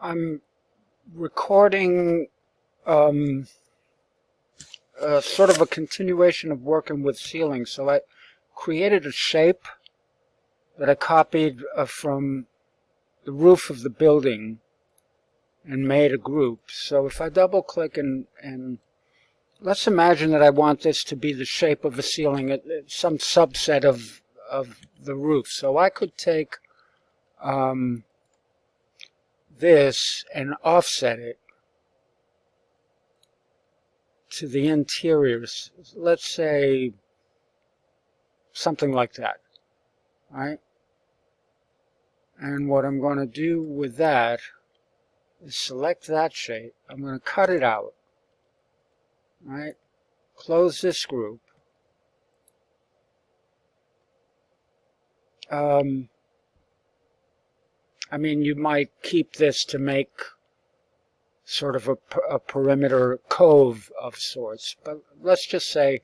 I'm recording sort of a continuation of working with ceilings. So I created a shape that I copied from the roof of the building and made a group. So if I double click and let's imagine that I want this to be the shape of a ceiling, some subset of the roof. So I could take this and offset it to the interiors. Let's say something like that, right? And what I'm going to do with that is select that shape. I'm going to cut it out, right? Close this group. I mean, you might keep this to make sort of a perimeter cove of sorts, but let's just say,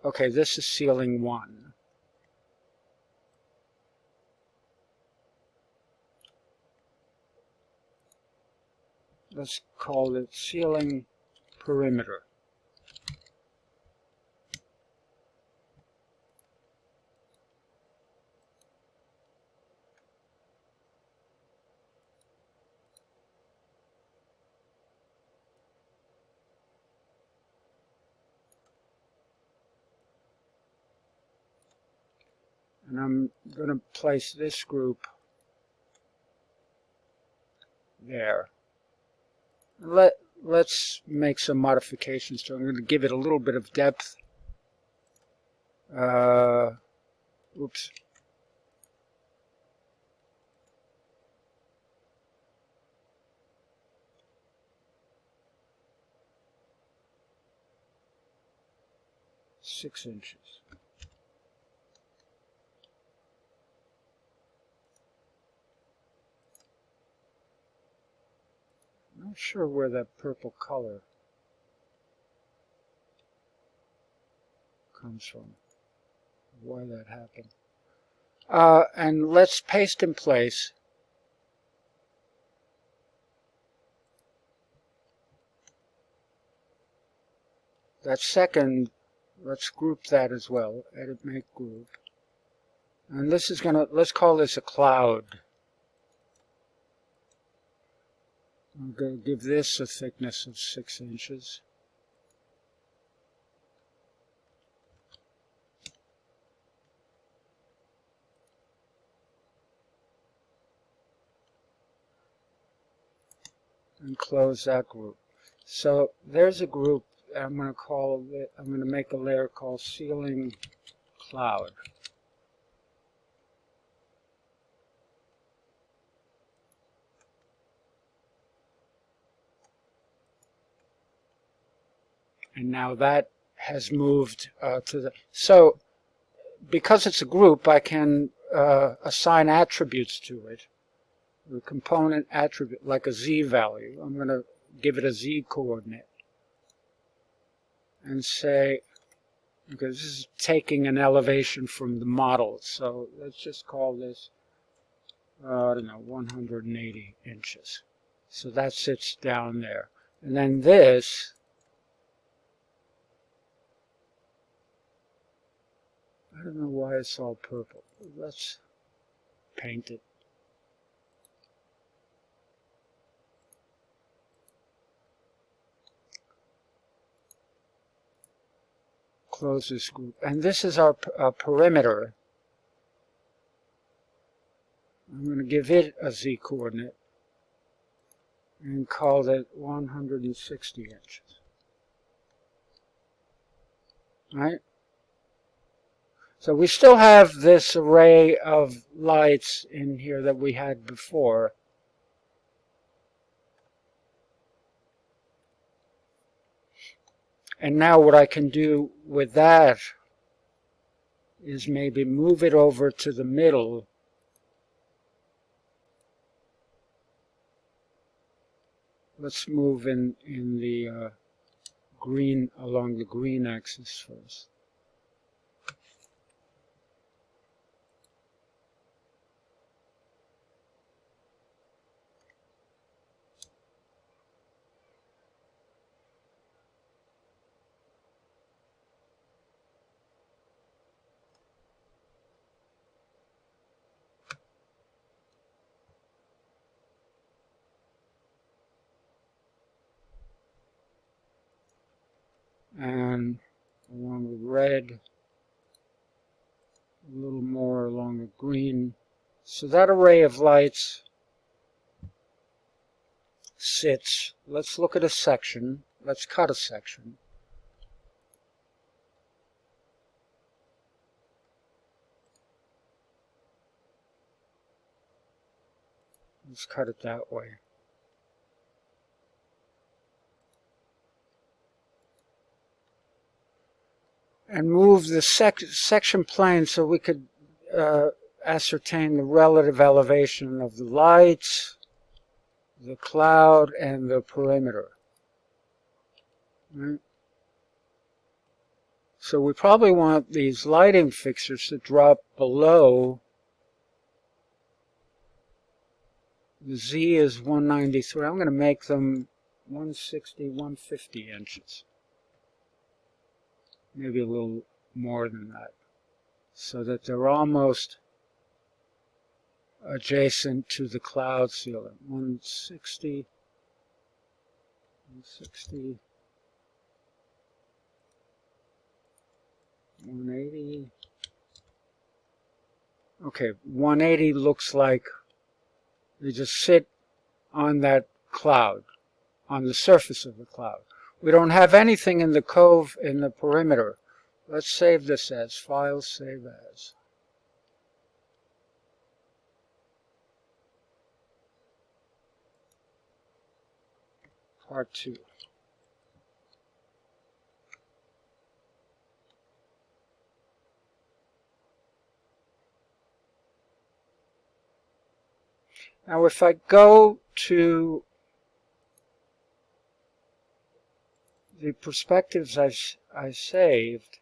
okay, this is ceiling 1. Let's call it ceiling perimeter. And I'm going to place this group there. Let's make some modifications to it. I'm going to give it a little bit of depth. Oops. Six inches. Not sure where that purple color comes from, why that happened. And let's paste in place. That second, let's group that as well. Edit, make group. And this is gonna, let's call this a cloud. I'm going to give this a thickness of 6 inches. And close that group. So there's a group. I'm going to call it, I'm going to make a layer called ceiling cloud. And now that has moved to the, so because it's a group, I can assign attributes to it. The component attribute, like a z value. I'm going to give it a z coordinate. And say, because this is taking an elevation from the model, so let's just call this, I don't know, 180 inches. So that sits down there. And then this, I don't know why it's all purple. Let's paint it. Close this group. And this is our perimeter. I'm going to give it a z coordinate and call it 160 inches. Right? So we still have this array of lights in here that we had before. And now what I can do with that is maybe move it over to the middle. Let's move in the green, along the green axis first. and along the red, a little more along the green. So that array of lights sits. Let's look at a section. Let's cut a section. Let's cut it that way. And move the section plane so we could ascertain the relative elevation of the lights, the cloud, and the perimeter. Right? So we probably want these lighting fixtures to drop below. The Z is 193. I'm going to make them 160, 150 inches. Maybe a little more than that. So that they're almost adjacent to the cloud ceiling. 160, 160, 180. Okay, 180 looks like they just sit on that cloud, on the surface of the cloud. We don't have anything in the cove in the perimeter. Let's save this as File, Save As. Part 2. Now if I go to the perspectives I saved,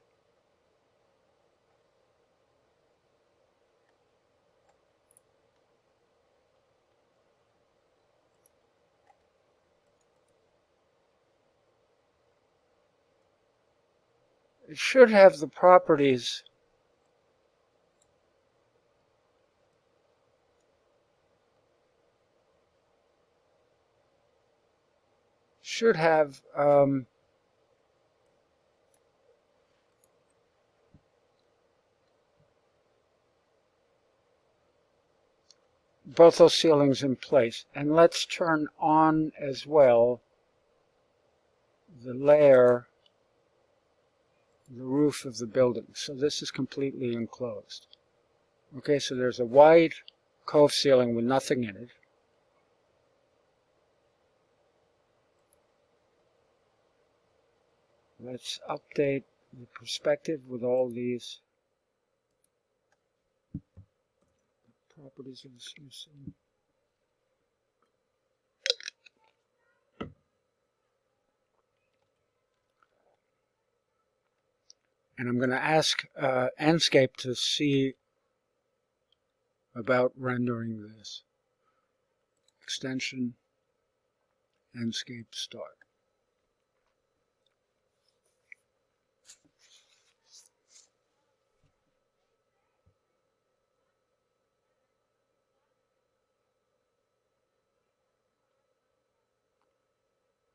it should have the properties should have both those ceilings in place. And let's turn on as well the layer, the roof of the building. So this is completely enclosed. Okay, so there's a white cove ceiling with nothing in it. Let's update the perspective with all these properties of the scene. And I'm going to ask Enscape to see about rendering this. Extension, Enscape start.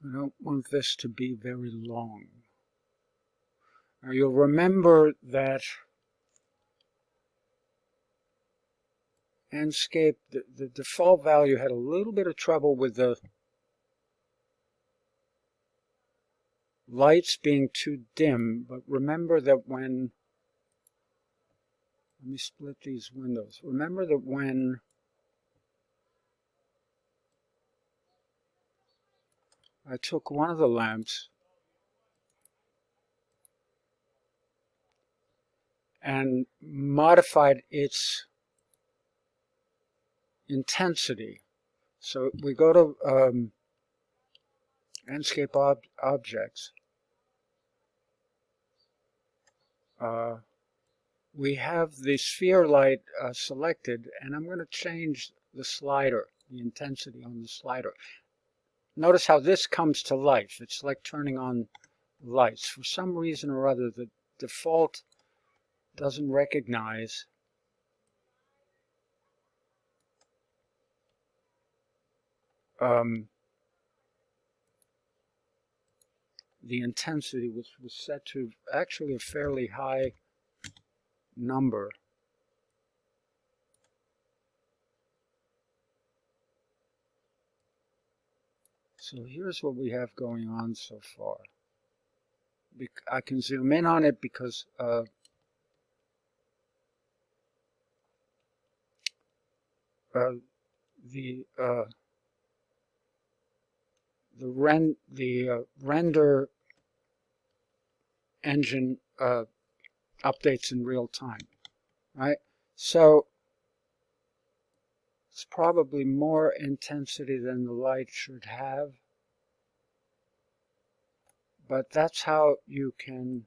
I don't want this to be very long. Now you'll remember that Enscape, the default value had a little bit of trouble with the lights being too dim, but remember that when, let me split these windows. Remember that when I took one of the lamps and modified its intensity. So we go to Enscape Objects. We have the sphere light selected, and I'm going to change the slider, the intensity on the slider. Notice how this comes to life. It's like turning on lights. For some reason or other, the default doesn't recognize the intensity, which was set to actually a fairly high number. So here's what we have going on so far. I can zoom in on it because the render engine updates in real time, right? So it's probably more intensity than the light should have, but that's how you can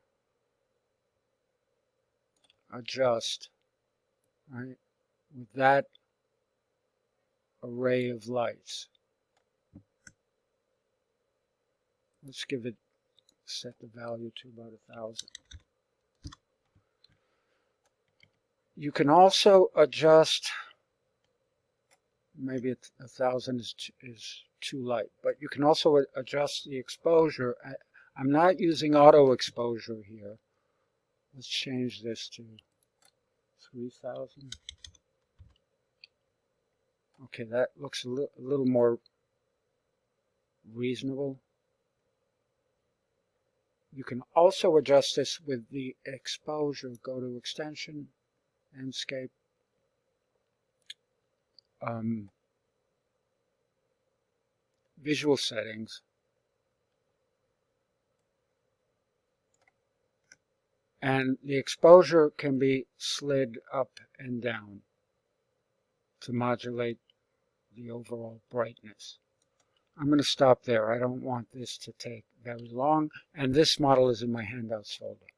adjust, right, with that array of lights. Let's give it, set the value to about 1,000. You can also adjust, maybe 1,000 is too light, but you can also adjust the exposure. I'm not using auto exposure here. Let's change this to 3,000. Okay, that looks a little more reasonable. You can also adjust this with the exposure. Go to Extension, Enscape, Visual Settings, and the exposure can be slid up and down to modulate the overall brightness. I'm going to stop there. I don't want this to take very long, and this model is in my handouts folder.